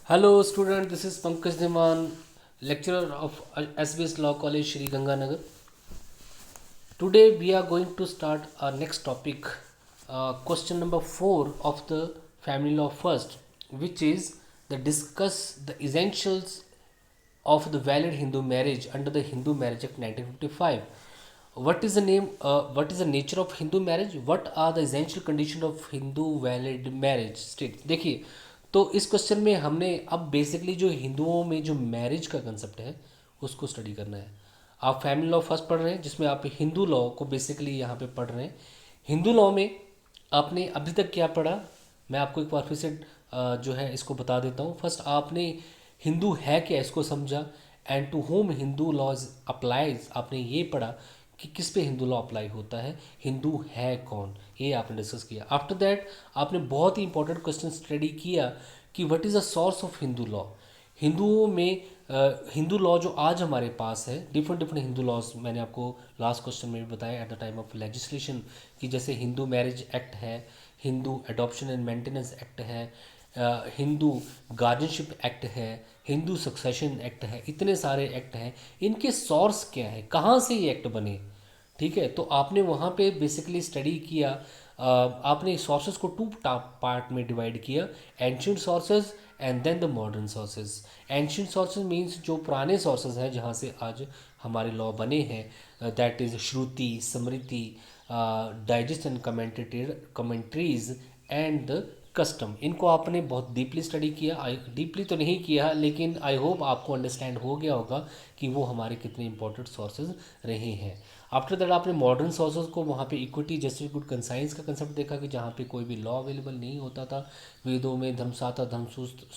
Hello student, this is Pankaj Dhiman, lecturer of SBS Law College, Shri Ganganagar. Today we are going to start our next topic, question number 4 of the family law first, which is the discuss the essentials of the valid Hindu marriage under the Hindu Marriage Act 1955. What is the name? What is the nature of Hindu marriage? What are the essential conditions of Hindu valid marriage? State. देखिए, तो इस question में हमने अब basically जो हिंदुओं में जो मैरिज का कंसेप्ट है उसको स्टडी करना है। आप फैमिली लॉ फर्स्ट पढ़ रहे हैं जिसमें आप हिंदू लॉ को बेसिकली यहाँ पे पढ़ रहे हैं। हिंदू लॉ में आपने अभी तक क्या पढ़ा, मैं आपको एक बार फिर से जो है इसको बता देता हूँ। फर्स्ट आपने हिंदू है क्या इसको समझा, and to whom Hindu laws applies, आपने ये पढ़ा कि किस पे हिंदू लॉ अप्लाई होता है, हिंदू है कौन, ये आपने डिस्कस किया। आफ्टर दैट आपने बहुत ही इंपॉर्टेंट क्वेश्चन स्टडी किया कि what is the source of Hindu law. हिंदुओं में हिंदू लॉ जो आज हमारे पास है, डिफरेंट डिफरेंट हिंदू लॉज मैंने आपको लास्ट क्वेश्चन में भी बताया eight the time of legislation, कि जैसे हिंदू मैरिज एक्ट है, Hindu adoption and maintenance act है, हिंदू गार्जियनशिप एक्ट है, हिंदू सक्सेशन एक्ट है, इतने सारे एक्ट हैं। इनके सोर्स क्या है, कहाँ से ये एक्ट बने, ठीक है। तो आपने वहाँ पे बेसिकली स्टडी किया। आपने सोर्सेज को टू पार्ट में डिवाइड किया, ancient sources and then the modern sources. Ancient sources means जो पुराने सोर्सेज हैं जहाँ से आज हमारे लॉ बने हैं, that is Shruti, Smriti, digest and commentaries and the custom. इनको आपने बहुत डीपली स्टडी किया। डीपली तो नहीं किया, लेकिन आई होप आपको अंडरस्टैंड हो गया होगा कि वो हमारे कितने इंपॉर्टेंट सोर्सेज रहे हैं। आफ्टर दैट आपने मॉडर्न सोर्सेज को वहाँ पे इक्विटी, जस्टिस, गुड कंसाइंस का कंसेप्ट देखा कि जहाँ पे कोई भी लॉ अवेलेबल नहीं होता था। वेदों में, धर्मसाता,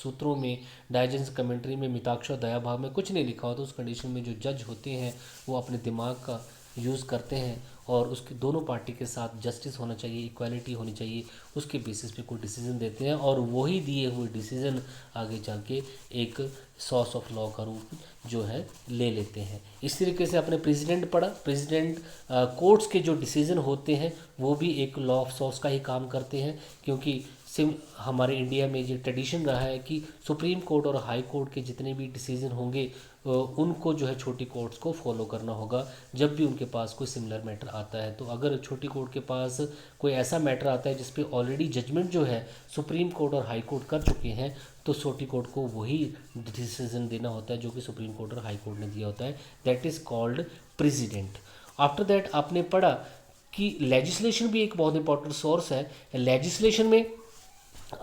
सूत्रों में, डाइजेस्ट कमेंट्री में, मिताक्षर, दया भाव में कुछ नहीं लिखा होता। उस कंडीशन में जो जज होते हैं वो अपने दिमाग का यूज़ करते हैं और उसके दोनों पार्टी के साथ जस्टिस होना चाहिए, इक्वालिटी होनी चाहिए, उसके बेसिस पे कोई डिसीजन देते हैं और वही दिए हुए डिसीजन आगे चल के एक सोर्स ऑफ लॉ का रूप जो है ले लेते हैं। इस तरीके से आपने प्रेसिडेंट पढ़ा। प्रेसिडेंट कोर्ट्स के जो डिसीजन होते हैं वो भी एक लॉ ऑफ सोर्स का ही काम करते हैं, क्योंकि हमारे इंडिया में ये ट्रेडिशन रहा है कि सुप्रीम कोर्ट और हाई कोर्ट के जितने भी डिसीजन होंगे उनको जो है छोटी कोर्ट्स को फॉलो करना होगा जब भी उनके पास कोई सिमिलर मैटर आता है। तो अगर छोटी कोर्ट के पास कोई ऐसा मैटर आता है जिस पे ऑलरेडी जजमेंट जो है सुप्रीम कोर्ट और हाई कोर्ट कर चुके हैं, तो छोटी कोर्ट को वही डिसीजन देना होता है जो कि सुप्रीम कोर्ट और हाई कोर्ट ने दिया होता है। That is called president. After that आपने पढ़ा कि लेजिस्लेशन भी एक बहुत इंपॉर्टेंट सोर्स है। लेजिस्लेशन में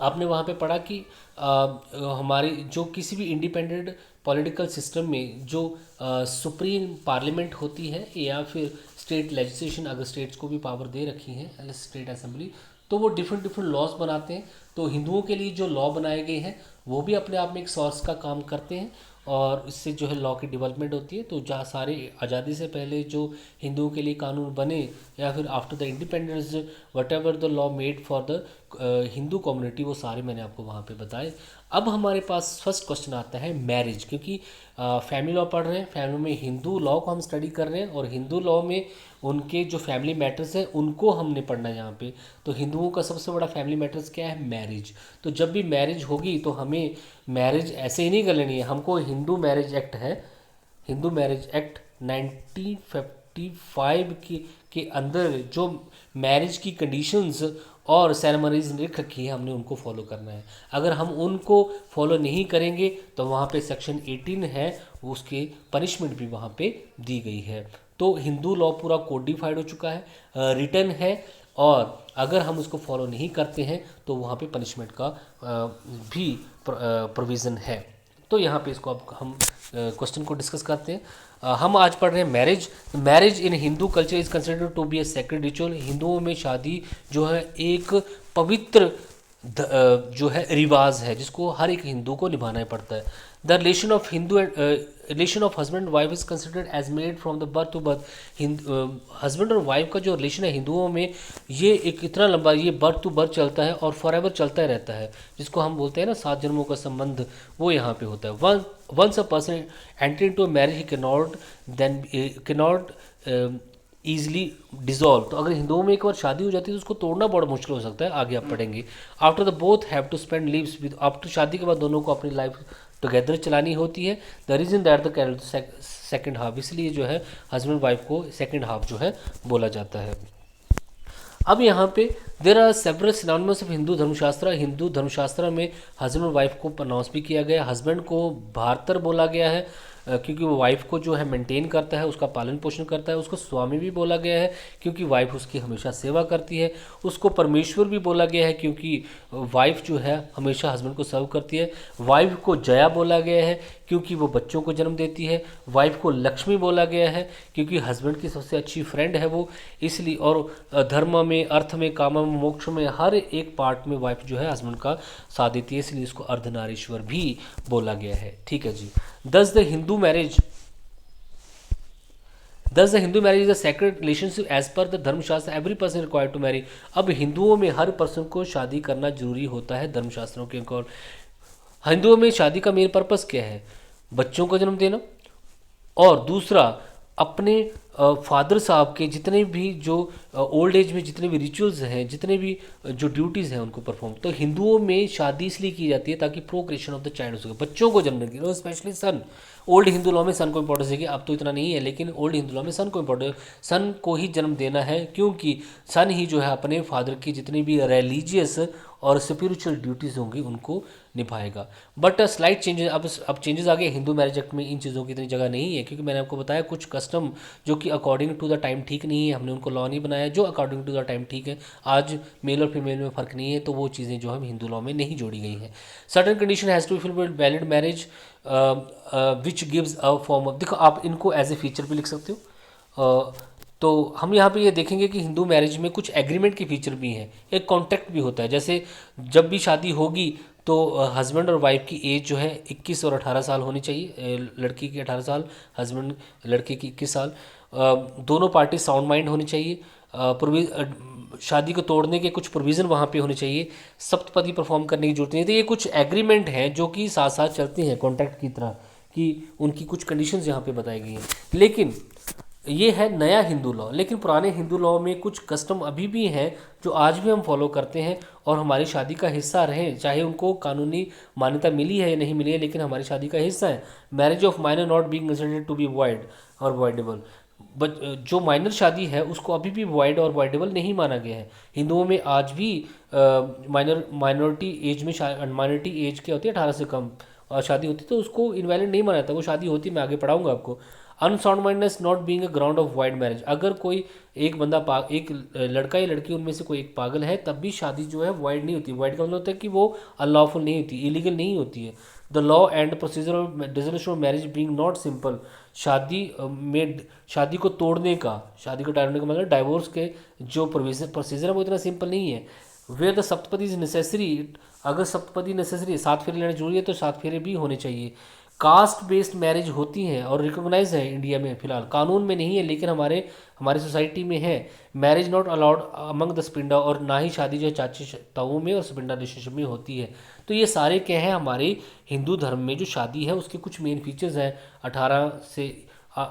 आपने वहाँ पे पढ़ा कि हमारी जो किसी भी इंडिपेंडेंट पॉलिटिकल सिस्टम में जो सुप्रीम पार्लियामेंट होती है या फिर स्टेट लेजिस्लेशन, अगर स्टेट्स को भी पावर दे रखी है स्टेट असेंबली, तो वो डिफरेंट डिफरेंट लॉज बनाते हैं। तो हिंदुओं के लिए जो लॉ बनाए गए हैं वो भी अपने आप में एक सोर्स का काम करते हैं और इससे जो है लॉ की डेवलपमेंट होती है। तो जहाँ सारे आज़ादी से पहले जो हिंदुओं के लिए कानून बने या फिर after the independence what ever the law made for the Hindu community, वो सारे मैंने आपको वहाँ पे बताए। अब हमारे पास फर्स्ट क्वेश्चन आता है मैरिज, क्योंकि फैमिली लॉ पढ़ रहे हैं, फैमिली में हिंदू लॉ को हम स्टडी कर रहे हैं और हिंदू लॉ में उनके जो फैमिली मैटर्स हैं उनको हमने पढ़ना है यहाँ पे। तो हिंदुओं का सबसे बड़ा फैमिली मैटर्स क्या है, मैरिज। तो जब भी मैरिज होगी तो हमें मैरिज ऐसे ही नहीं कर लेनी है, हमको हिंदू मैरिज एक्ट है, हिंदू मैरिज एक्ट 1955 के अंदर जो मैरिज की कंडीशंस और सेरेमनीज लिख रखी है हमने उनको फॉलो करना है। अगर हम उनको फॉलो नहीं करेंगे तो वहाँ पे सेक्शन 18 है, उसके पनिशमेंट भी वहाँ पे दी गई है। तो हिंदू लॉ पूरा कोडिफाइड हो चुका है, रिटन है, और अगर हम उसको फॉलो नहीं करते हैं तो वहाँ पे पनिशमेंट का भी प्रोविज़न है। तो यहाँ पे इसको अब हम क्वेश्चन को डिस्कस करते हैं। हम आज पढ़ रहे हैं marriage. Marriage in Hindu culture is considered to be a sacred ritual. हिंदुओं में शादी जो है एक पवित्र जो है रिवाज है जिसको हर एक हिंदू को निभाना ही पड़ता है। The relation of Hindu and relation of husband and wife is considered as made from the birth to birth. Husband और वाइफ का जो रिलेशन है हिंदुओं में, ये एक इतना लंबा, ये बर्थ टू बर्थ चलता है और फॉर एवर चलता ही रहता है, जिसको हम बोलते हैं ना 7 जन्मों का संबंध, वो यहाँ पे होता है। Once a person enter into a marriage he can not easily dissolve. तो अगर हिंदुओं में एक बार शादी हो जाती है तो उसको तोड़ना बड़ा मुश्किल हो सकता है, आगे आप पढ़ेंगे। After the both have to spend lives with, after शादी के बाद दोनों को अपनी लाइफ टुगेदर चलानी होती है। The reason that the character second half, इसलिए जो है हस्बैंड वाइफ को सेकेंड हाफ जो है बोला जाता है। अब यहाँ पे there are several synonymous of Hindu Dharmashastra. Hindu धर्मशास्त्र में हस्बैंड और वाइफ को प्रनाउंस भी किया गया है। हस्बैंड को भारतर बोला गया है क्योंकि वो वाइफ को जो है मेंटेन करता है, उसका पालन पोषण करता है। उसको स्वामी भी बोला गया है क्योंकि वाइफ उसकी हमेशा सेवा करती है। उसको परमेश्वर भी बोला गया है क्योंकि वाइफ जो है हमेशा हस्बैंड को सर्व करती है। वाइफ को जया बोला गया है क्योंकि वो बच्चों को जन्म देती है। वाइफ को लक्ष्मी बोला गया है क्योंकि हस्बैंड की सबसे अच्छी फ्रेंड है वो, इसलिए। और धर्म में, अर्थ में, काम में, मोक्ष में, हर एक पार्ट में वाइफ जो है हस्बैंड का साथ देती है, इसलिए इसको अर्धनारीश्वर भी बोला गया है। ठीक है जी। Thus the Hindu marriage is a sacred relationship as per the Dharmashastra. Every person required to marry. अब हिंदुओं में हर पर्सन को शादी करना जरूरी होता है धर्मशास्त्रों के अकॉर्ड। हिंदुओं में शादी का मेन पर्पस क्या है? बच्चों को जन्म देना, और दूसरा अपने फादर साहब के जितने भी जो ओल्ड एज में जितने भी रिचुअल्स हैं, जितने भी जो ड्यूटीज़ हैं उनको परफॉर्म। तो हिंदुओं में शादी इसलिए की जाती है ताकि प्रोक्रिएशन ऑफ द चाइल्ड हो सके, बच्चों को जन्म देने, स्पेशली सन। ओल्ड हिंदू लॉ में सन को इंपॉर्टेंस है कि अब तो इतना नहीं है, लेकिन ओल्ड हिंदू लॉ में सन को इंपॉर्टेंस, सन को ही जन्म देना है क्योंकि सन ही जो है अपने फादर की जितनी भी रिलीजियस और स्पिरिचुअल ड्यूटीज़ होंगी उनको निभाएगा। बट स्लाइट चेंजेस, अब चेंजेस आ गए हिंदू मैरिज एक्ट में। इन चीज़ों की इतनी जगह नहीं है क्योंकि मैंने आपको बताया कुछ कस्टम जो कि अकॉर्डिंग टू द टाइम ठीक नहीं है, हमने उनको लॉ नहीं बनाया। जो अकॉर्डिंग टू द टाइम ठीक है, आज मेल और फीमेल में फ़र्क नहीं है, तो वो चीज़ें जो है हिंदू लॉ में नहीं जोड़ी गई हैं। Certain condition has to be fulfilled valid marriage which gives a form of, देखो आप इनको एज ए फीचर भी लिख सकते हो। तो हम यहाँ पे ये देखेंगे कि हिंदू मैरिज में कुछ एग्रीमेंट के फीचर भी हैं, एक कॉन्ट्रैक्ट भी होता है। जैसे जब भी शादी होगी तो हस्बैंड और वाइफ की एज जो है 21 और 18 साल होनी चाहिए। लड़की की 18 साल, हस्बैंड लड़के की 21 साल। दोनों पार्टी साउंड माइंड होनी चाहिए। शादी को तोड़ने के कुछ प्रोविज़न वहाँ पे होने चाहिए। सप्तपदी परफॉर्म करने की जरूरत नहीं है। तो ये कुछ एग्रीमेंट हैं जो कि साथ साथ चलते हैं कॉन्ट्रैक्ट की तरह, कि उनकी कुछ कंडीशंस यहाँ पे बताई गई हैं। लेकिन ये है नया हिंदू लॉ। लेकिन पुराने हिंदू लॉ में कुछ कस्टम अभी भी हैं जो आज भी हम फॉलो करते हैं और हमारी शादी का हिस्सा रहे, चाहे उनको कानूनी मान्यता मिली है या नहीं मिली है, लेकिन हमारी शादी का हिस्सा है। Marriage of minor not being considered to be void और वॉइडेबल। बट जो माइनर शादी है उसको अभी भी वॉइड और वॉइडेबल नहीं माना गया है। हिंदुओं में आज भी माइनॉरिटी एज में माइनॉरिटी एज क्या होती है 18 से कम शादी होती है, तो उसको इनवैलिड नहीं माना जाता, वो शादी होती है। मैं आगे पढ़ाऊंगा आपको। Unsound mindness not being a ground of wide marriage. अगर कोई एक बंदा एक लड़का या लड़की उनमें से कोई एक पागल है तब भी शादी जो है वाइड नहीं होती। वाइड का मतलब होता है कि वो अनलॉफुल नहीं होती, इलीगल नहीं होती है। The law and procedure of dissolution of marriage being not simple. शादी को तोड़ने का, शादी को टालने का मतलब डाइवोर्स के जो प्रोसीजर है वो इतना सिंपल नहीं है। Where the Saptapadi is necessary, अगर सप्तपदी नेसेसरी है, 7 फेरे लेने जरूरी है, तो 7 फेरे भी होने चाहिए। कास्ट बेस्ड मैरिज होती हैं और रिकॉग्नाइज है इंडिया में, फिलहाल कानून में नहीं है लेकिन हमारी सोसाइटी में है। Marriage not allowed among the sapinda, और ना ही शादी जो है चाची ताऊ में और स्पिंडा रिलेशनशिप में होती है। तो ये सारे क्या हैं, हमारे हिंदू धर्म में जो शादी है उसके कुछ मेन फीचर्स हैं। 18 से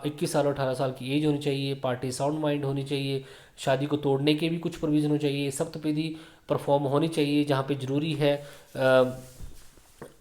21 साल और 18 साल की एज होनी चाहिए, पार्टी साउंड माइंड होनी चाहिए, शादी को तोड़ने के भी कुछ प्रोविज़न होनी चाहिए, सप्तपदी परफॉर्म होनी चाहिए जहाँ पे ज़रूरी है।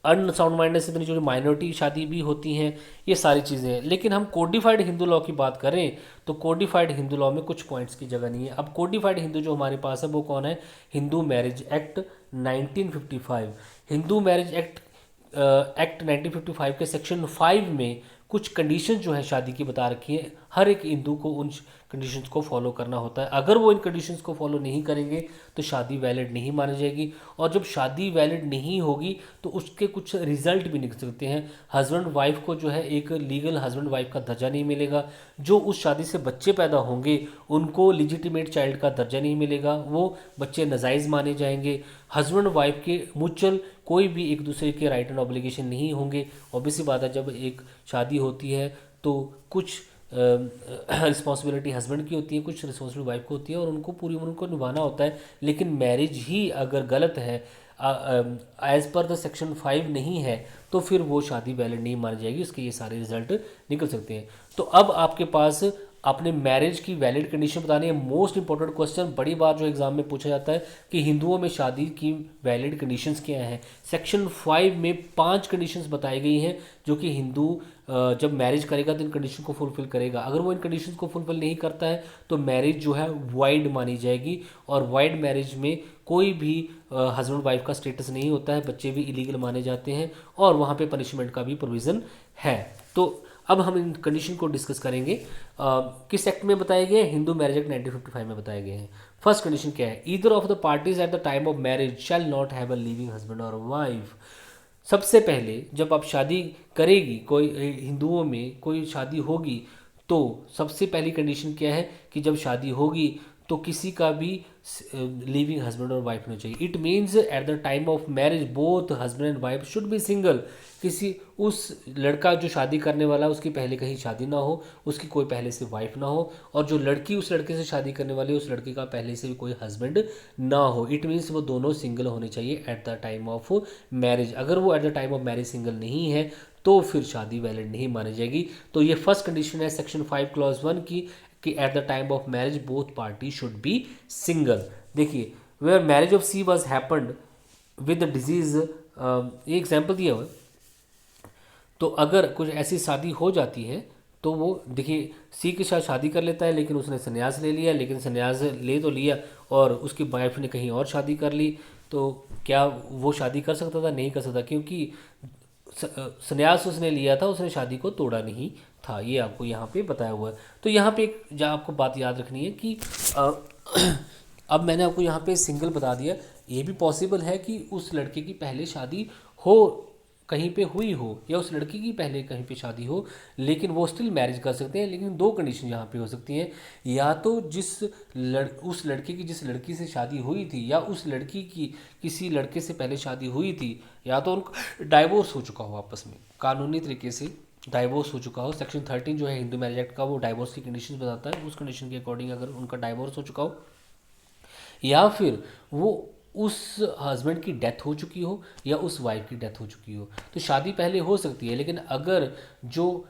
अनसाउंड माइंडनेस से जो माइनॉरिटी शादी भी होती हैं, ये सारी चीज़ें हैं। लेकिन हम कोडिफाइड हिंदू लॉ की बात करें तो कोडिफाइड हिंदू लॉ में कुछ पॉइंट्स की जगह नहीं है। अब कोडिफाइड हिंदू जो हमारे पास है वो कौन है? Hindu marriage act 1955। Hindu marriage act 1955 के सेक्शन 5 में कुछ कंडीशन जो है शादी की बता रखी है। हर एक हिंदू को उन कंडीशंस को फॉलो करना होता है। अगर वो इन कंडीशंस को फॉलो नहीं करेंगे तो शादी वैलिड नहीं मानी जाएगी, और जब शादी वैलिड नहीं होगी तो उसके कुछ रिजल्ट भी निकल सकते हैं। हस्बैंड वाइफ को जो है एक लीगल हस्बैंड वाइफ का दर्जा नहीं मिलेगा। जो उस शादी से बच्चे पैदा होंगे उनको लिजिटिमेट चाइल्ड का दर्जा नहीं मिलेगा, वो बच्चे नाजायज़ माने जाएंगे। हस्बैंड वाइफ के म्यूचुअल कोई भी एक दूसरे के राइट एंड ऑब्लिगेशन नहीं होंगे। ऑब्वियसली बात है, जब एक शादी होती है तो कुछ रिस्पॉन्सिबिलिटी हस्बैंड की होती है, कुछ रिस्पॉन्सिबिलिटी वाइफ को होती है, और उनको पूरी उम्र उनको निभाना होता है। लेकिन मैरिज ही अगर गलत है, एज पर द सेक्शन 5 नहीं है, तो फिर वो शादी वैलिड नहीं मानी जाएगी, उसके ये सारे रिजल्ट निकल सकते हैं। तो अब आपके पास आपने मैरिज की वैलिड कंडीशन बतानी है। मोस्ट इंपॉर्टेंट क्वेश्चन, बड़ी बार जो एग्जाम में पूछा जाता है कि हिंदुओं में शादी की वैलिड कंडीशंस क्या हैं। सेक्शन 5 में 5 कंडीशंस बताई गई हैं जो कि हिंदू जब मैरिज करेगा तो इन कंडीशन को फुलफिल करेगा। अगर वो इन कंडीशन को फुलफिल नहीं करता है तो मैरिज जो है वाइड मानी जाएगी, और वाइड मैरिज में कोई भी हस्बैंड वाइफ का स्टेटस नहीं होता है, बच्चे भी इलीगल माने जाते हैं, और वहाँ पे पनिशमेंट का भी प्रोविज़न है। तो अब हम इन कंडीशन को डिस्कस करेंगे। किस एक्ट में बताए गए हैं? हिंदू मैरिज एक्ट 1955 में बताए गए हैं। फर्स्ट कंडीशन क्या है? Either of the parties at the time of marriage shall not have a living husband और वाइफ। सबसे पहले जब आप शादी करेगी, कोई हिंदुओं में कोई शादी होगी, तो सबसे पहली कंडीशन क्या है कि जब शादी होगी तो किसी का भी लिविंग हस्बैंड और वाइफ होना चाहिए। It means eight the time of marriage both husband and wife should be single. किसी उस लड़का जो शादी करने वाला है उसकी पहले कहीं शादी ना हो, उसकी कोई पहले से वाइफ ना हो, और जो लड़की उस लड़के से शादी करने वाली है उस लड़के का पहले से भी कोई हस्बैंड ना हो। इट मीन्स वो दोनों सिंगल होने चाहिए eight the time of marriage. अगर वो eight the time of marriage single नहीं है तो फिर शादी वैलिड नहीं मानी जाएगी। तो ये फर्स्ट कंडीशन है सेक्शन 5 क्लॉज 1 की, कि at the time of marriage both party should be single. देखिए, where marriage of she was happened with disease, ये एग्जाम्पल दिया हुआ है। तो अगर कुछ ऐसी शादी हो जाती है तो वो देखिए सी के साथ शादी कर लेता है, लेकिन उसने संन्यास ले लिया, लेकिन संन्यास ले तो लिया और उसकी वाइफ ने कहीं और शादी कर ली, तो क्या वो शादी कर सकता था? नहीं कर सकता, क्योंकि संन्यास उसने लिया था, उसने शादी को तोड़ा नहीं था। ये आपको यहाँ पे बताया हुआ है। तो यहाँ पे एक जहाँ आपको बात याद रखनी है कि अब मैंने आपको यहाँ पे सिंगल बता दिया। ये भी पॉसिबल है कि उस लड़के की पहले शादी हो, कहीं पे हुई हो, या उस लड़की की पहले कहीं पे शादी हो, लेकिन वो स्टिल मैरिज कर सकते हैं। लेकिन दो कंडीशन यहाँ पे हो सकती हैं, या तो उस लड़के की जिस लड़की से शादी हुई थी, या उस लड़की की किसी लड़के से पहले शादी हुई थी, या तो उनका डाइवोर्स हो चुका हो, आपस में कानूनी तरीके से डाइवोर्स हो चुका हो। सेक्शन 13 जो है हिंदू मैरिज एक्ट का, वो डाइवोर्स की कंडीशन बताता है। उस कंडीशन के अकॉर्डिंग अगर उनका डाइवोर्स हो चुका हो, या फिर वो उस हस्बैंड की डेथ हो चुकी हो, या उस वाइफ की डेथ हो चुकी हो, तो शादी पहले हो सकती है। लेकिन अगर जो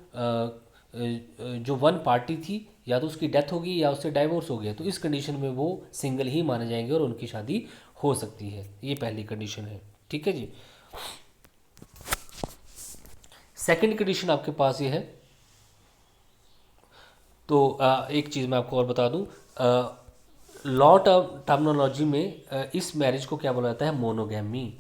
वन पार्टी थी, या तो उसकी डेथ होगी या उससे डाइवोर्स हो गया, तो इस कंडीशन में वो सिंगल ही माने जाएंगे और उनकी शादी हो सकती है। ये पहली कंडीशन है, ठीक है जी। सेकंड कंडीशन आपके पास ये है, तो एक चीज़ मैं आपको और बता दूं, लॉ टर्मिनोलॉजी में इस मैरिज को क्या बोला जाता है? मोनोगैमी।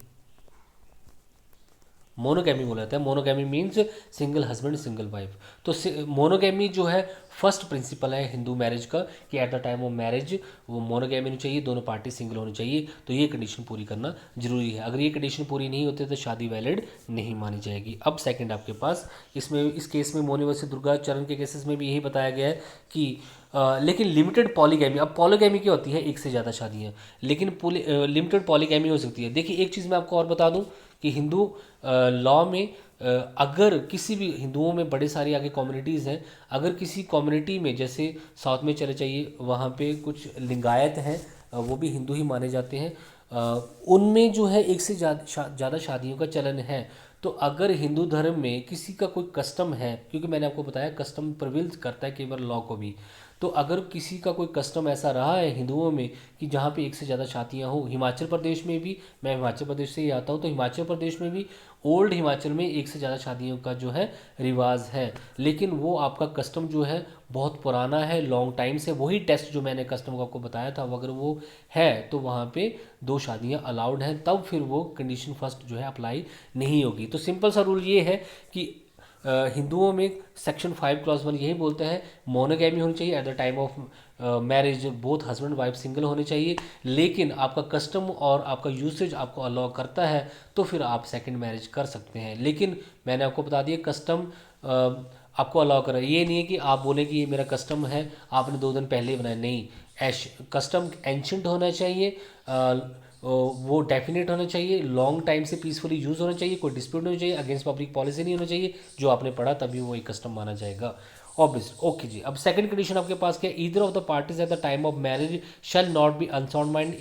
मोनोगैमी बोला जाता है। Monogamy means single husband single wife. तो मोनोगैमी जो है फर्स्ट प्रिंसिपल है हिंदू मैरिज का, कि at the time of marriage वो मोनोगैमी होनी चाहिए, दोनों पार्टी सिंगल होनी चाहिए। तो ये कंडीशन पूरी करना जरूरी है। अगर ये कंडीशन पूरी नहीं होती तो शादी वैलिड नहीं मानी जाएगी। अब सेकंड आपके पास, इसमें इस केस में मोनी वर्सेस दुर्गा चरण के केसेस में भी यही बताया गया है कि लेकिन लिमिटेड पॉलीगैमी। अब पॉलीगैमी क्या होती है? एक से ज़्यादा शादियाँ, लेकिन लिमिटेड पॉलीगैमी हो सकती है। देखिए, एक चीज़ मैं आपको और बता दूं कि हिंदू लॉ में अगर किसी भी हिंदुओं में बड़े सारी आगे कम्युनिटीज़ हैं, अगर किसी कम्युनिटी में जैसे साउथ में चले जाइए, वहाँ पे कुछ लिंगायत हैं, वो भी हिंदू ही माने जाते हैं, उनमें जो है एक से ज़्यादा शादियों का चलन है। तो अगर हिंदू धर्म में किसी का कोई कस्टम है, क्योंकि मैंने आपको बताया कस्टम प्रविल करता है केवल लॉ को भी, तो अगर किसी का कोई कस्टम ऐसा रहा है हिंदुओं में कि जहाँ पे एक से ज़्यादा शादियाँ हो, हिमाचल प्रदेश में भी, मैं हिमाचल प्रदेश से ही आता हूँ, तो हिमाचल प्रदेश में भी ओल्ड हिमाचल में एक से ज़्यादा शादियों का जो है रिवाज है। लेकिन वो आपका कस्टम जो है बहुत पुराना है, लॉन्ग टाइम से वही टेस्ट जो मैंने कस्टम को आपको बताया था, अगर वो है तो वहाँ पे 2 शादियाँ अलाउड हैं, तब फिर वो कंडीशन फर्स्ट जो है अप्लाई नहीं होगी। तो सिंपल सा रूल ये है कि हिंदुओं में सेक्शन 5 क्लॉज 1 यही बोलता है मोनोगैमी होनी चाहिए, eight the time of marriage both husband wife single होने चाहिए। लेकिन आपका कस्टम और आपका यूसेज आपको अलाउ करता है तो फिर आप सेकंड मैरिज कर सकते हैं। लेकिन मैंने आपको बता दिया कस्टम आपको अलाउ कर रहा है। ये नहीं है कि आप बोले कि ये मेरा कस्टम है, आपने 2 दिन पहले ही बनाया, नहीं। कस्टम एंशंट होना चाहिए, वो डेफिनेट होना चाहिए, लॉन्ग टाइम से पीसफुली यूज़ होना चाहिए, कोई डिस्प्यूट नहीं होना चाहिए, अगेंस्ट पब्लिक पॉलिसी नहीं होना चाहिए। जो आपने पढ़ा तभी वो एक कस्टम माना जाएगा, ऑब्वियस। ओके जी। अब सेकंड कंडीशन आपके पास क्या है? Either of the parties at the time of marriage shall not be unsound mind,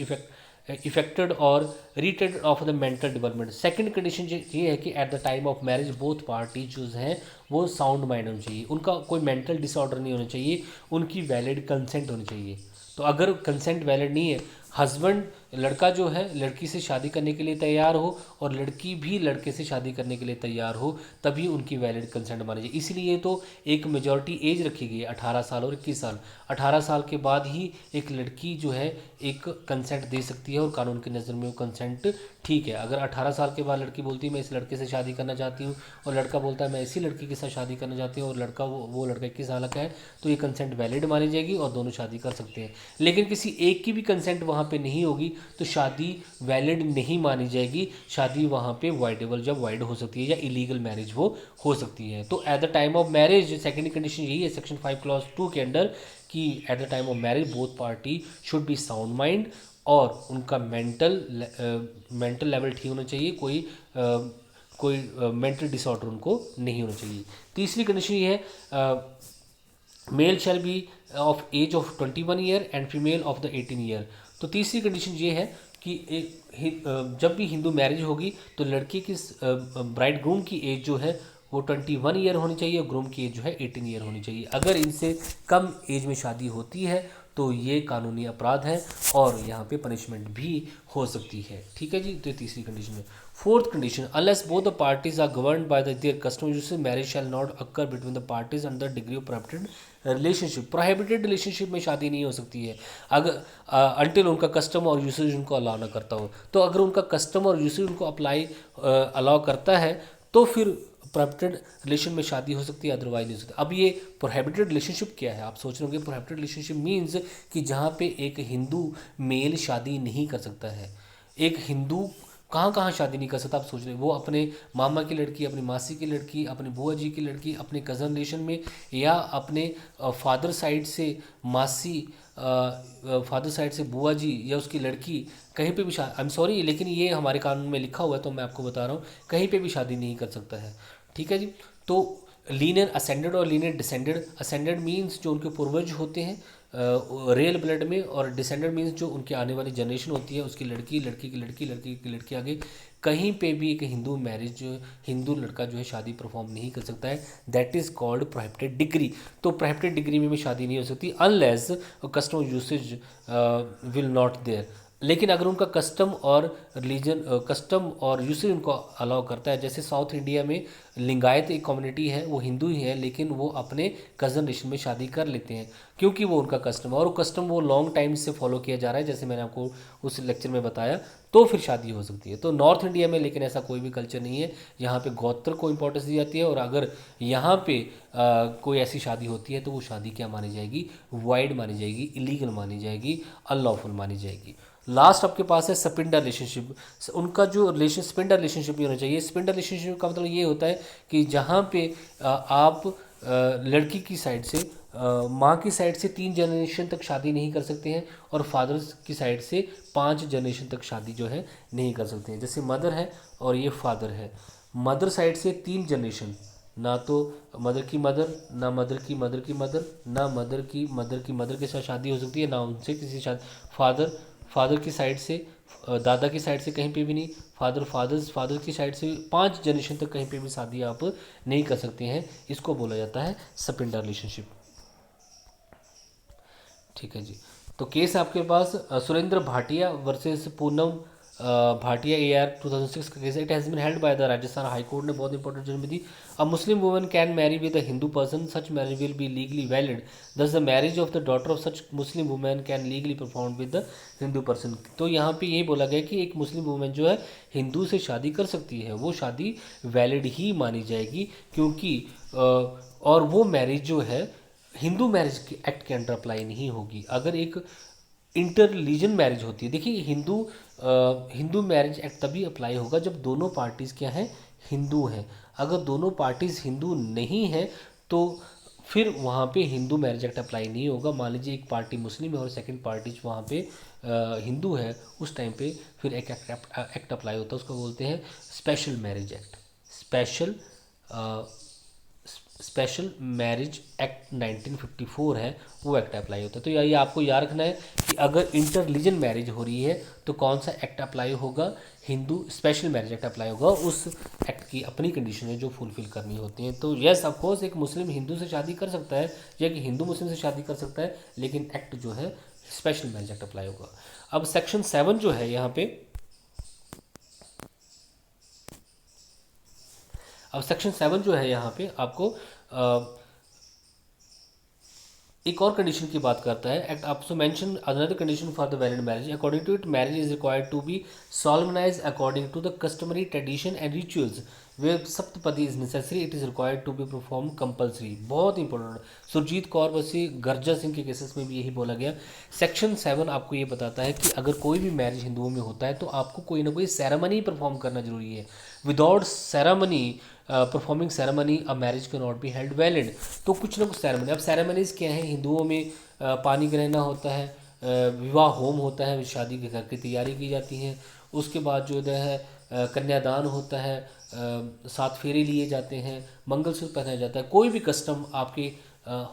affected और retarded of the mental development. Second condition ये है कि at the time of marriage both party जो हैं वो साउंड माइंड होनी चाहिए, उनका कोई मेंटल डिसऑर्डर नहीं होना चाहिए, उनकी वैलिड कंसेंट होनी चाहिए। तो अगर कंसेंट वैलिड नहीं है, हस्बैंड लड़का जो है लड़की से शादी करने के लिए तैयार हो और लड़की भी लड़के से शादी करने के लिए तैयार हो, तभी उनकी वैलिड कंसेंट मानी जाए। इसीलिए तो एक मेजॉरिटी एज रखी गई है 18 साल और 21 साल। 18 साल के बाद ही एक लड़की जो है एक कंसेंट दे सकती है और कानून की नज़र में वो कंसेंट ठीक है। अगर 18 साल के बाद लड़की बोलती है मैं इस लड़के से शादी करना चाहती हूँ और लड़का बोलता है मैं इसी लड़की के साथ शादी करना चाहती हूँ और लड़का वो लड़का 21 साल का है, तो ये कंसेंट वैलिड मानी जाएगी और दोनों शादी कर सकते हैं। लेकिन किसी एक की भी कंसेंट वहाँ पे नहीं होगी तो शादी वैलिड नहीं मानी जाएगी, शादी वहाँ पे वाइडेबल जब वाइड हो सकती है या इलीगल मैरिज वो हो सकती है। तो eight the time of marriage second condition यही है सेक्शन 5 क्लॉज 2 के अंदर कि at the time of marriage both party should B sound mind और उनका मेंटल लेवल ठीक होना चाहिए, कोई मेंटल डिसऑर्डर उनको नहीं होना चाहिए। तीसरी कंडीशन ये है male shall be of age of 21 year and female of the 18 year. तो तीसरी कंडीशन ये है कि जब भी हिंदू मैरिज होगी तो लड़की की ब्राइड ग्रूम की एज जो है वो 21 ईयर होनी चाहिए और ग्रूम की एज जो है 18 ईयर होनी चाहिए। अगर इनसे कम एज में शादी होती है तो ये कानूनी अपराध है और यहाँ पे पनिशमेंट भी हो सकती है। ठीक है जी, तो ये तीसरी कंडीशन है। Fourth condition unless both the parties are governed by their custom usage marriage shall not occur between the parties under degree of prohibited relationship. Prohibited relationship में शादी नहीं हो सकती है अगर अनटिल उनका कस्टम और यूसेज उनको अलाउ ना करता हो। तो अगर उनका कस्टम और यूसेज उनको अलाउ करता है तो फिर प्रोहिबिटेड रिलेशन में शादी हो सकती है, अदरवाइज नहीं हो सकती। अब ये प्रोहिबिटेड रिलेशनशिप क्या है, आप सोच रहे होंगे प्रोहिबिटेड रिलेशनशिप मीन्स कि जहाँ पे एक हिंदू मेल शादी नहीं कर सकता है। एक हिंदू कहाँ कहाँ शादी नहीं कर सकता, आप सोच रहे हैं वो अपने मामा की लड़की, अपनी मासी की लड़की, अपनी बुआ जी की लड़की, अपने कज़न रिलेशन में या अपने फादर साइड से मासी, फादर साइड से बुआ जी या उसकी लड़की कहीं पे भी आई एम सॉरी लेकिन ये हमारे कानून में लिखा हुआ है तो मैं आपको बता रहा हूँ कहीं पे भी शादी नहीं कर सकता है। ठीक है जी, तो लीनियर असेंडेड और लीनियर डिसेंडेड। असेंडेड मीन्स जो उनके पूर्वज होते हैं रियल ब्लड में, और डिसेंडेड मीन्स जो उनकी आने वाली जनरेशन होती है उसकी लड़की, लड़की की लड़की, लड़की की लड़की आगे कहीं पे भी एक हिंदू मैरिज हिंदू लड़का जो है शादी परफॉर्म नहीं कर सकता है। That is called prohibited degree. तो प्रोहिबिटेड डिग्री में भी शादी नहीं हो सकती unless custom usage will not there. लेकिन अगर उनका कस्टम और रिलीजन कस्टम और यूसेज उनको अलाउ करता है, जैसे साउथ इंडिया में लिंगायत एक कम्युनिटी है वो हिंदू ही है लेकिन वो अपने कज़न रिश्ते में शादी कर लेते हैं क्योंकि वो उनका कस्टम है और वो कस्टम वो लॉन्ग टाइम से फॉलो किया जा रहा है, जैसे मैंने आपको उस लेक्चर में बताया, तो फिर शादी हो सकती है। तो नॉर्थ इंडिया में लेकिन ऐसा कोई भी कल्चर नहीं है, यहाँ पे गोत्र को इंपॉर्टेंस दी जाती है और अगर यहाँ पे कोई ऐसी शादी होती है तो वो शादी क्या मानी जाएगी, वाइड मानी जाएगी, इलीगल मानी जाएगी, अनलॉफुल मानी जाएगी। लास्ट आपके पास है स्पिंडर रिलेशनशिप। उनका जो स्पिंडर रिलेशनशिप भी होना चाहिए। स्पिंडर रिलेशनशिप का मतलब ये होता है कि जहाँ पे आप लड़की की साइड से माँ की साइड से 3 जनरेशन तक शादी नहीं कर सकते हैं और फादर की साइड से 5 जनरेशन तक शादी जो है नहीं कर सकते हैं। जैसे मदर है और ये फादर है, मदर साइड से 3 जनरेशन, ना तो मदर की मदर, ना मदर की मदर की मदर, ना मदर की मदर की मदर के साथ शादी हो सकती है, ना उनसे किसी शादी। फादर की साइड से दादा की साइड से कहीं पे भी नहीं, फादर की साइड से 5 जनरेशन तक कहीं पे भी शादी आप नहीं कर सकते हैं। इसको बोला जाता है स्पिंडर रिलेशनशिप। ठीक है जी, तो केस आपके पास सुरेंद्र भाटिया वर्सेस पूनम भाटिया AR 2006 का केस। It has been held by the Rajasthan high court ने बहुत इंपॉर्टेंट जजमेंट दी। A Muslim woman can marry with a Hindu person, such marriage will be legally valid, thus the marriage of the daughter of such Muslim woman can legally perform with the Hindu person. तो यहाँ पे ये बोला गया कि एक मुस्लिम woman जो है हिंदू से शादी कर सकती है, वो शादी वैलिड ही मानी जाएगी क्योंकि और वो मैरिज जो है हिंदू मैरिज के एक्ट के अंडर अप्लाई नहीं होगी। अगर एक इंटर रिलीजन मैरिज होती है, देखिए हिंदू मैरिज एक्ट तभी अप्लाई होगा जब दोनों पार्टीज़ क्या हैं, हिंदू हैं। अगर दोनों पार्टीज़ हिंदू नहीं हैं तो फिर वहाँ पे हिंदू मैरिज एक्ट अप्लाई नहीं होगा। मान लीजिए एक पार्टी मुस्लिम है और सेकंड पार्टी वहाँ पे हिंदू है, उस टाइम पे फिर एक एक्ट अप्लाई होता है, उसको बोलते हैं special marriage act. Special special marriage act 1954 है, वो एक्ट अप्लाई होता है। तो ये आपको याद रखना है कि अगर इंटर रिलीजन मैरिज हो रही है तो कौन सा एक्ट अप्लाई होगा, Hindu special marriage act apply होगा। उस एक्ट की अपनी कंडीशन है जो फुलफिल करनी होती हैं। तो यस ऑफ कोर्स एक मुस्लिम हिंदू से शादी कर सकता है या कि हिंदू मुस्लिम से शादी कर सकता है, लेकिन एक्ट जो है स्पेशल मैरिज एक्ट अप्लाई होगा। अब सेक्शन 7 जो है यहाँ पे, अब सेक्शन 7 जो है यहाँ पे आपको एक और कंडीशन की बात करता है। Act also mention another condition for the valid marriage. According to it, marriage is required to be solemnized according to the customary tradition and rituals where Saptapadi is necessary, it is required to be performed compulsory। बहुत important. Surjit Kaur वसी गर्जा सिंह के cases में भी यही बोला गया। Section 7 आपको ये बताता है कि अगर कोई भी मैरिज हिंदुओं में होता है तो आपको कोई ना कोई सेरेमनी परफॉर्म करना जरूरी है। Without ceremony performing ceremony a marriage can not be held valid. तो कुछ ना कुछ सेरेमनी, अब सेरेमनीज क्या है हिंदुओं में, पानी ग्रहण होता है, विवाह होम होता है, शादी के घर की तैयारी की जाती है, उसके बाद जो है कन्यादान होता है, 7 फेरे लिए जाते हैं, मंगलसूत्र पहनाया जाता है। कोई भी कस्टम आपके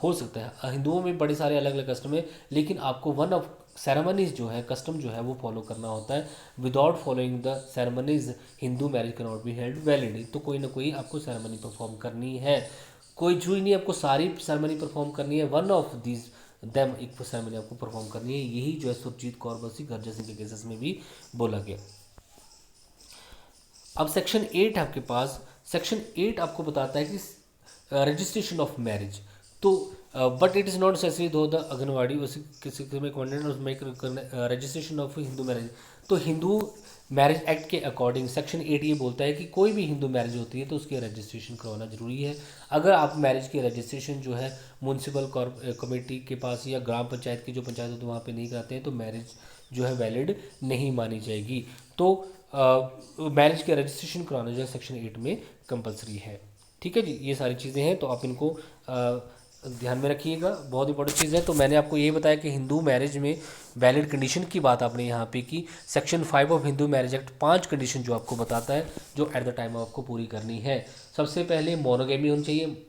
हो सकता है। हिंदुओं में बड़े सारे अलग अलग कस्टम है, लेकिन आपको वन ऑफ सेरेमनीज जो है, कस्टम जो है वो फॉलो करना होता है। Without following the ceremonies Hindu marriage can not be held valid. तो कोई ना कोई आपको सेरेमनी परफॉर्म करनी है, कोई जरूरी नहीं आपको सारी सेरेमनी परफॉर्म करनी है, वन ऑफ दिस देम एक सेरेमनी आपको परफॉर्म करनी है। यही जो है सुरजीत कौर बसी गर्जा सिंह के केसेस में भी बोला गया। अब सेक्शन 8 आपके पास, सेक्शन 8 आपको बताता है कि रजिस्ट्रेशन ऑफ मैरिज। तो but it is not necessary दो द आंगनवाड़ी किसी में कॉन्टेंट उसमें रजिस्ट्रेशन ऑफ हिंदू मैरिज। तो हिंदू मैरिज एक्ट के अकॉर्डिंग सेक्शन 8 ये बोलता है कि कोई भी हिंदू मैरिज होती है तो उसकी रजिस्ट्रेशन करवाना जरूरी है। अगर आप मैरिज की रजिस्ट्रेशन जो है म्यूनसिपल कमेटी के पास या ग्राम पंचायत की जो पंचायत होती है वहाँ पे नहीं कराते हैं तो मैरिज जो है वैलिड नहीं मानी जाएगी। तो मैरिज के रजिस्ट्रेशन कराना जो है सेक्शन 8 में कंपलसरी है। ठीक है जी, ये सारी चीज़ें हैं तो आप इनको ध्यान में रखिएगा, बहुत इंपॉर्टेंट चीज़ है। तो मैंने आपको ये बताया कि हिंदू मैरिज में वैलिड कंडीशन की बात आपने यहाँ पे की। Section 5 of Hindu marriage act 5 condition जो आपको बताता है जो एट द टाइम आपको पूरी करनी है। सबसे पहले मोनोगेमी होनी चाहिए,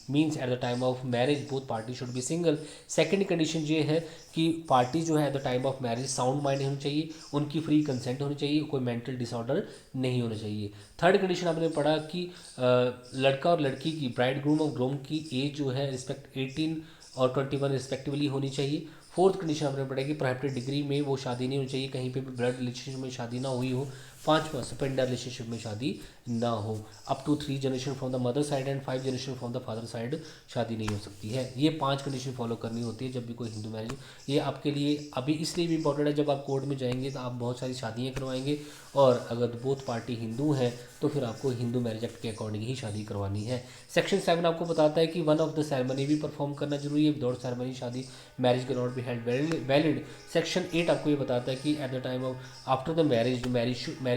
means eight the time of marriage both party should be single. Second condition ये है कि पार्टी जो है eight the time of marriage sound mind होनी चाहिए, उनकी फ्री कंसेंट होनी चाहिए, कोई मेंटल डिसऑर्डर नहीं होना चाहिए। थर्ड कंडीशन आपने पढ़ा कि लड़का और लड़की की, ब्राइड ग्रूम और ग्रूम की एज जो है रिस्पेक्ट 18 और 21 रिस्पेक्टिवली होनी चाहिए। फोर्थ कंडीशन आपने पढ़ा कि प्रोहिबिटेड डिग्री में वो शादी नहीं होनी चाहिए, कहीं पे भी ब्लड रिलेशनशिप में शादी ना हुई हो। 5वां स्पेंडर रिलेशनशिप में शादी ना हो। Up to 3 generation from the mother side and 5 generation from the father side शादी नहीं हो सकती है। ये 5 कंडीशन फॉलो करनी होती है जब भी कोई हिंदू मैरिज। ये आपके लिए अभी इसलिए भी इंपॉर्टेंट है, जब आप कोर्ट में जाएंगे तो आप बहुत सारी शादियाँ करवाएंगे और अगर बोथ पार्टी हिंदू हैं तो फिर आपको हिंदू मैरिज एक्ट के अकॉर्डिंग ही शादी करवानी है। सेक्शन 7 आपको बताता है कि वन ऑफ द सेरेमनी भी परफॉर्म करना जरूरी है। विदाउट सेरेमनी शादी marriage can not be held valid. Section 8 आपको ये बताता है कि at the time of after the marriage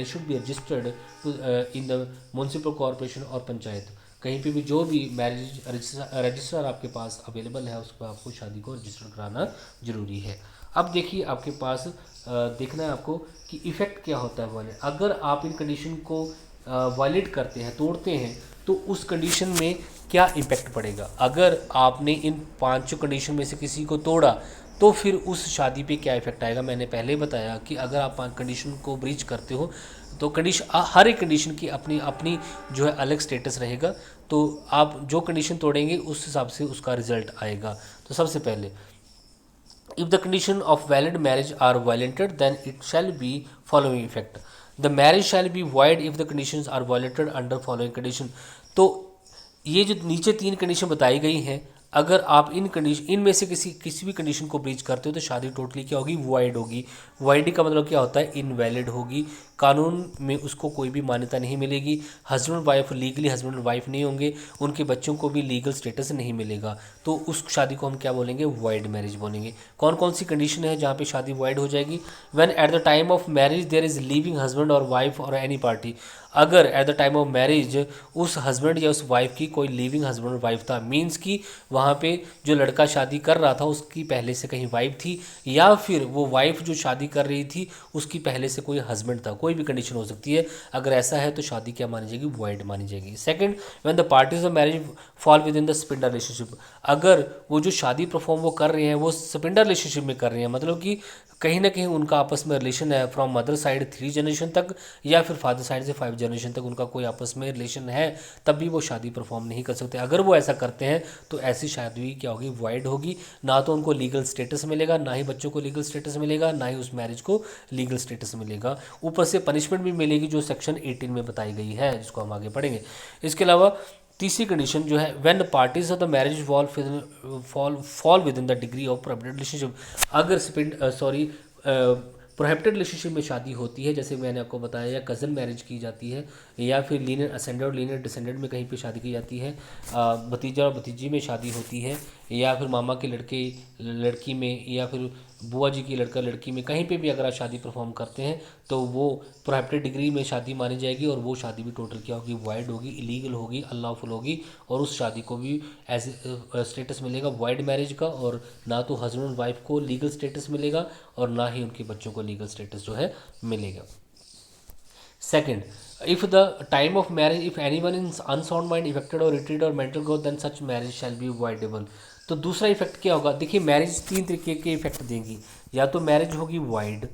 should be registered to in the municipal corporation और पंचायत। कहीं पे भी जो भी मैरिज रजिस्टर आपके पास अवेलेबल है उस पर आपको शादी को रजिस्टर कराना जरूरी है। अब देखिए आपके पास देखना है आपको कि इफ़ेक्ट क्या होता है वायलेट। अगर आप इन कंडीशन को वायलेट करते हैं, तोड़ते हैं, तो उस कंडीशन में क्या इम्पेक्ट पड़ेगा। अगर आपने इन 5 कंडीशन में से किसी को तोड़ा तो फिर उस शादी पे क्या इफेक्ट आएगा। मैंने पहले बताया कि अगर आप 5 कंडीशन को ब्रीच करते हो तो कंडीशन, हर एक कंडीशन की अपनी अपनी जो है अलग स्टेटस रहेगा। तो आप जो कंडीशन तोड़ेंगे उस हिसाब से उसका रिजल्ट आएगा। तो सबसे पहले, if the condition of valid marriage are violated then it shall be following effect. The marriage shall be void if the conditions are violated under following condition. तो ये जो नीचे 3 कंडीशन बताई गई हैं, अगर आप इनमें से किसी भी कंडीशन को ब्रीच करते हो तो शादी टोटली क्या होगी, वॉइड होगी। वॉइड का मतलब क्या होता है, इनवैलिड होगी, कानून में उसको कोई भी मान्यता नहीं मिलेगी। Husband wife legally husband wife नहीं होंगे, उनके बच्चों को भी लीगल स्टेटस नहीं मिलेगा। तो उस शादी को हम क्या बोलेंगे, वॉइड मैरिज बोलेंगे। कौन कौन सी कंडीशन है जहाँ पे शादी वॉइड हो जाएगी। When at the time of marriage there is living husband और वाइफ और एनी पार्टी। अगर at the time of marriage उस हस्बैंड या उस वाइफ की कोई लिविंग हस्बैंड और वाइफ था, मीन्स कि वहाँ पे जो लड़का शादी कर रहा था उसकी पहले से कहीं वाइफ थी, या फिर वो वाइफ जो शादी कर रही थी उसकी पहले से कोई हस्बैंड था। कोई भी कंडीशन हो सकती है। अगर ऐसा है तो शादी क्या मानी जाएगी, वॉइड मानी जाएगी। Second, when the parties of marriage fall within the sapinda relationship, अगर वो जो शादी परफॉर्म वो कर रहे हैं वो स्पिंडर रिलेशनशिप में कर रहे हैं, मतलब कि कहीं ना कहीं उनका आपस में रिलेशन है, फ्रॉम मदर साइड 3 जनरेशन तक या फिर फादर साइड से 5 जनरेशन तक उनका कोई आपस में रिलेशन है, तब भी वो शादी परफॉर्म नहीं कर सकते। अगर वो ऐसा करते हैं तो ऐसी शादी क्या होगी, वॉइड होगी। ना तो उनको लीगल स्टेटस मिलेगा, ना ही बच्चों को लीगल स्टेटस मिलेगा, ना ही उस मैरिज को लीगल स्टेटस मिलेगा। ऊपर से पनिशमेंट भी मिलेगी जो सेक्शन 18 में बताई गई है, जिसको हम आगे पढ़ेंगे। इसके अलावा तीसरी कंडीशन जो है, when the parties of the marriage fall within the degree of prohibited relationship, अगर प्रोहिबिटेड रिलेशनशिप में शादी होती है, जैसे मैंने आपको बताया, या कज़न मैरिज की जाती है, या फिर लीनियर असेंडेड और लीनियर डिसेंडेड में कहीं पे शादी की जाती है, भतीजा और भतीजी में शादी होती है, या फिर मामा के लड़के लड़की में, या फिर बुआ जी की लड़का लड़की में, कहीं पे भी अगर आप शादी परफॉर्म करते हैं तो वो प्रोहिबिटेड डिग्री में शादी मानी जाएगी, और वो शादी भी टोटल क्या होगी, वाइड होगी, इलीगल होगी, अनलॉफुल होगी, और उस शादी को भी एज स्टेटस मिलेगा वाइड मैरिज का, और ना तो हस्बैंड एंड वाइफ को लीगल स्टेटस मिलेगा और ना ही उनके बच्चों को लीगल स्टेटस जो है मिलेगा। Second, if the time of marriage, if anyone in unsound mind, affected or retreat or mental growth, then such marriage shall be voidable। तो दूसरा इफेक्ट क्या होगा, देखिए मैरिज 3 तरीके के इफेक्ट देंगी, या तो मैरिज होगी वाइड,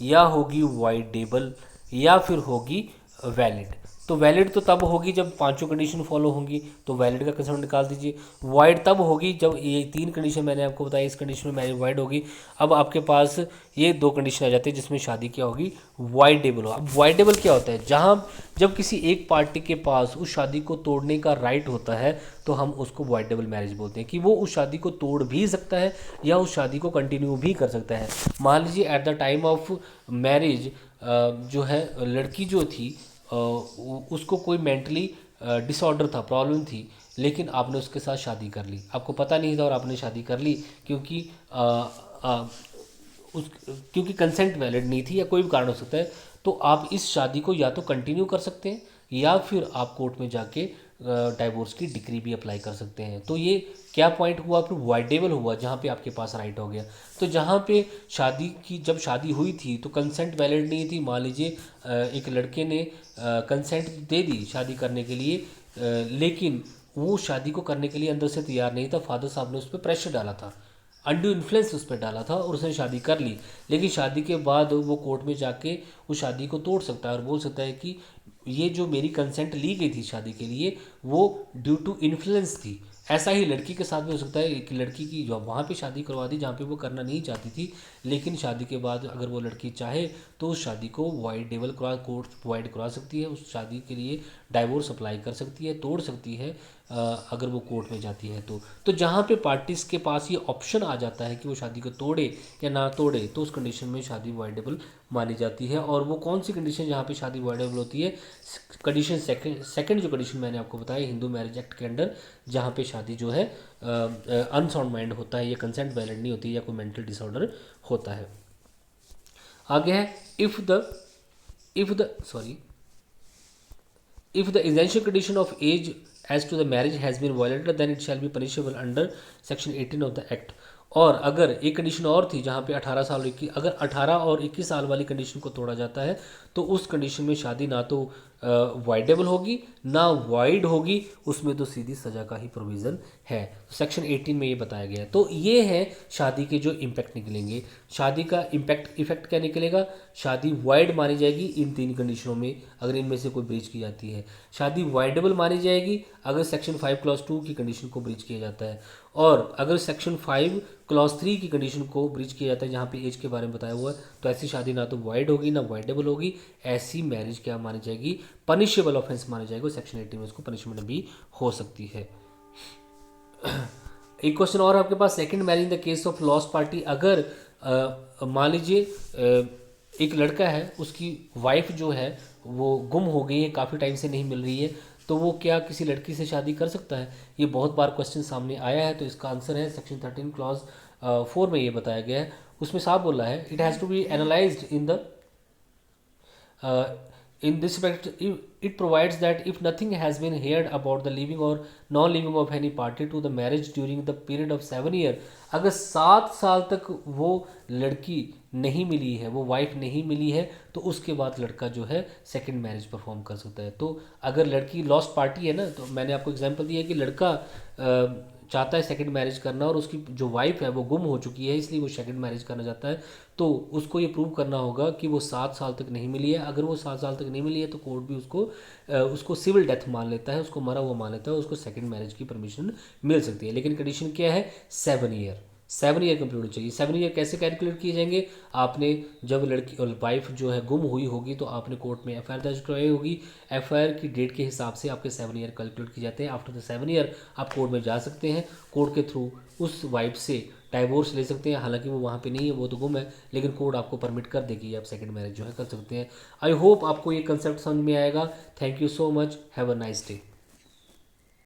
या होगी वाइडेबल, या फिर होगी वैलिड। तो वैलिड तो तब होगी जब पांचों कंडीशन फॉलो होंगी, तो वैलिड का कंसेप्ट निकाल दीजिए। वाइड तब होगी जब ये 3 कंडीशन मैंने आपको बताई, इस कंडीशन में मैरिज वाइड होगी। अब आपके पास ये 2 कंडीशन आ जाती है जिसमें शादी क्या होगी, वाइडेबल हो। अब वाइडेबल क्या होता है, जहाँ जब किसी एक पार्टी के पास उस शादी को तोड़ने का राइट होता है तो हम उसको वाइडेबल मैरिज बोलते हैं, कि वो उस शादी को तोड़ भी सकता है या उस शादी को कंटिन्यू भी कर सकता है। मान लीजिए eight the time of marriage जो है लड़की जो थी उसको कोई मेंटली डिसऑर्डर था, प्रॉब्लम थी, लेकिन आपने उसके साथ शादी कर ली, आपको पता नहीं था और आपने शादी कर ली, क्योंकि उस क्योंकि कंसेंट वैलिड नहीं थी या कोई भी कारण हो सकता है। तो आप इस शादी को या तो कंटिन्यू कर सकते हैं या फिर आप कोर्ट में जाके डाइवोर्स की डिक्री भी अप्लाई कर सकते हैं। तो ये क्या पॉइंट हुआ, फिर वाइडेबल हुआ जहाँ पे आपके पास राइट हो गया। तो जहाँ पे शादी की जब शादी हुई थी तो कंसेंट वैलिड नहीं थी, मान लीजिए एक लड़के ने कंसेंट दे दी शादी करने के लिए, लेकिन वो शादी को करने के लिए अंदर से तैयार नहीं था, फादर साहब ने उस पर प्रेशर डाला था, अंडू इन्फ्लुएंस उस पर डाला था और उसने शादी कर ली। लेकिन शादी के बाद वो कोर्ट में जाके उस शादी को तोड़ सकता है और बोल सकता है कि ये जो मेरी कंसेंट ली गई थी शादी के लिए वो ड्यू टू इन्फ्लुएंस थी। ऐसा ही लड़की के साथ भी हो सकता है कि लड़की की जो वहाँ पे शादी करवा दी जहाँ पे वो करना नहीं चाहती थी, लेकिन शादी के बाद अगर वो लड़की चाहे तो उस शादी को वाइडेबल कोर्ट वाइड करवा सकती है, उस शादी के लिए डाइवोर्स अप्लाई कर सकती है, तोड़ सकती है अगर वो कोर्ट में जाती है तो जहाँ पे पार्टीज़ के पास ये ऑप्शन आ जाता है कि वो शादी को तोड़े या ना तोड़े, तो उस कंडीशन में शादी वाइडेबल मानी जाती है। और वो कौन सी कंडीशन जहाँ पे शादी वाइडेबल होती है, कंडीशन सेकंड जो कंडीशन मैंने आपको बताया हिंदू मैरिज एक्ट के अंडर, जहाँ पे शादी जो है अनसाउंड माइंड होता है या कंसेंट वैलिड नहीं होती या कोई मेंटल डिसऑर्डर होता है। आगे है if the essential condition of age as to the marriage has been violated then it shall be punishable under section 18 of the act। और अगर एक कंडीशन और थी जहाँ पे 18 साल अगर 18 और 21 साल वाली कंडीशन को तोड़ा जाता है तो उस कंडीशन में शादी ना तो वाइडेबल होगी ना वाइड होगी, उसमें तो सीधी सज़ा का ही प्रोविज़न है। सेक्शन 18 में ये बताया गया है। तो ये है शादी के जो इम्पैक्ट निकलेंगे। शादी का इफेक्ट क्या निकलेगा, शादी वाइड मानी जाएगी इन 3 कंडीशनों में अगर इनमें से कोई ब्रीच की जाती है। शादी वाइडेबल मानी जाएगी अगर सेक्शन 5 क्लॉज 2 की कंडीशन को ब्रीच किया जाता है, और अगर सेक्शन 5 क्लॉज 3 की कंडीशन को ब्रीच किया जाता है जहाँ पे एज के बारे में बताया हुआ है, तो ऐसी शादी ना तो वाइड होगी ना वाइडेबल होगी, ऐसी मैरिज क्या मानी जाएगी, पनिशेबल ऑफेंस मानी जाएगी। सेक्शन 18 में उसको पनिशमेंट भी हो सकती है। एक क्वेश्चन और आपके पास, second marriage in the case of lost party. अगर मान लीजिए एक लड़का है, उसकी वाइफ जो है वो गुम हो गई है, काफ़ी टाइम से नहीं मिल रही है, तो वो क्या किसी लड़की से शादी कर सकता है? ये बहुत बार क्वेश्चन सामने आया है। तो इसका आंसर है सेक्शन 13 क्लॉज 4 में ये बताया गया है। उसमें साफ बोला है it has to be analysed in this respect it provides that if nothing has been heard about the living or non-living of any party to the marriage during the period of 7 year, अगर 7 साल तक वो लड़की नहीं मिली है, वो wife नहीं मिली है, तो उसके बाद लड़का जो है सेकंड मैरिज परफॉर्म कर सकता है। तो अगर लड़की लॉस्ट पार्टी है ना, तो मैंने आपको एग्जांपल दिया कि लड़का चाहता है सेकंड मैरिज करना और उसकी जो वाइफ है वो गुम हो चुकी है, इसलिए वो सेकंड मैरिज करना चाहता है, तो उसको ये प्रूव करना होगा कि वो 7 साल तक नहीं मिली है। अगर वो 7 साल तक नहीं मिली है तो कोर्ट भी उसको सिविल डेथ मान लेता है, उसको मरा हुआ मान लेता है, उसको सेकंड मैरिज की परमिशन मिल सकती है। लेकिन कंडीशन क्या है? 7 ईयर, 7 ईयर कंप्लीट होनी चाहिए। 7 ईयर कैसे कैलकुलेट किए जाएंगे? आपने जब लड़की और वाइफ जो है गुम हुई होगी तो आपने कोर्ट में एफआईआर दर्ज करवाई होगी, एफआईआर की डेट के हिसाब से आपके 7 ईयर कैलकुलेट किए जाते हैं। आफ्टर द 7 ईयर आप कोर्ट में जा सकते हैं, कोर्ट के थ्रू उस वाइफ से डाइवोर्स ले सकते हैं। हालांकि वो वहाँ पे नहीं है, वो तो गुम है, लेकिन कोर्ट आपको परमिट कर देगी, आप सेकंड मैरिज जो है कर सकते हैं। आई होप आपको ये कंसेप्ट समझ में आएगा। Thank you so much, have a nice day.